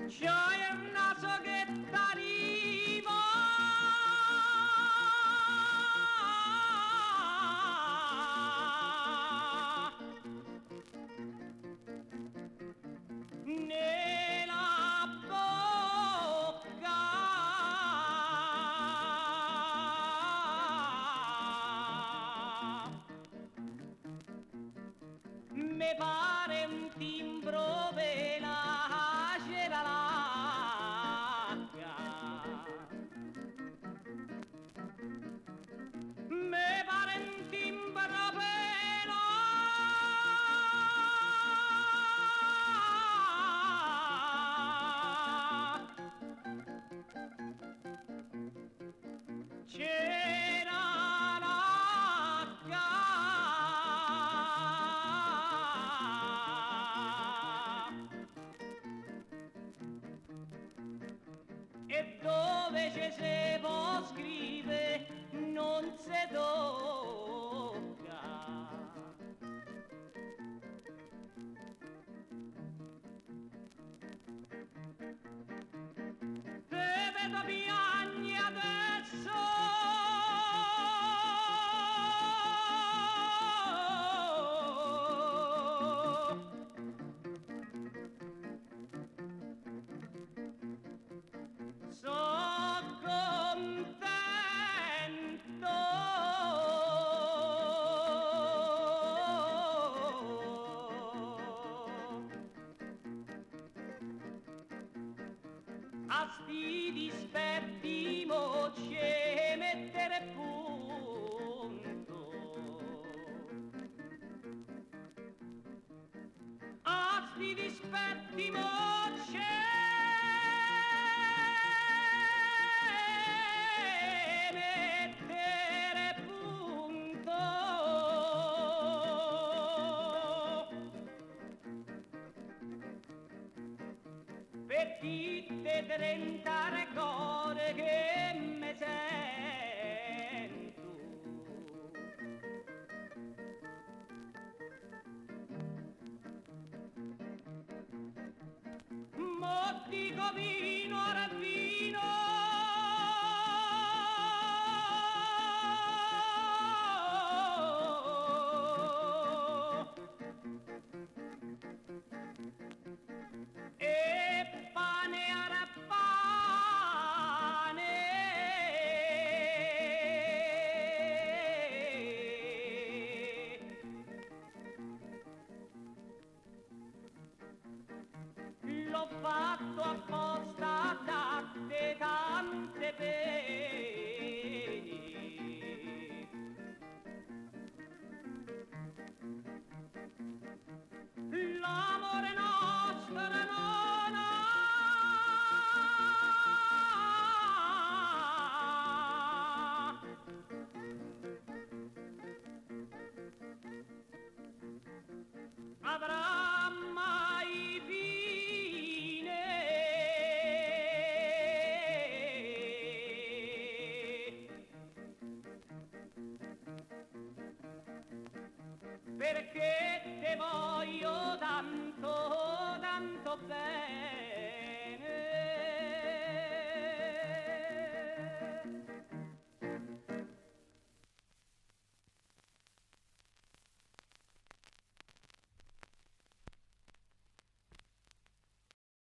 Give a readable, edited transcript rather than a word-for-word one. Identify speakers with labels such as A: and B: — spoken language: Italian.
A: C'hai il naso che t'anima, nella bocca mi pare un timbro veloce la lacca, mi pare un timbro veloce. C'era e dove ci si può scrivere non si tocca. Te vedo piagni adesso, so contento. A sti dispetti mo ci mettere punto. A sti dispetti mo ci mettere punto. Per tutte 30 regole che mi sento, mo dico vino a vino. E pane a pane, l'ho fatto apposta da te tante pene. L'amore nostro non avrà mai fine. Perché te voglio tanto, tanto bene.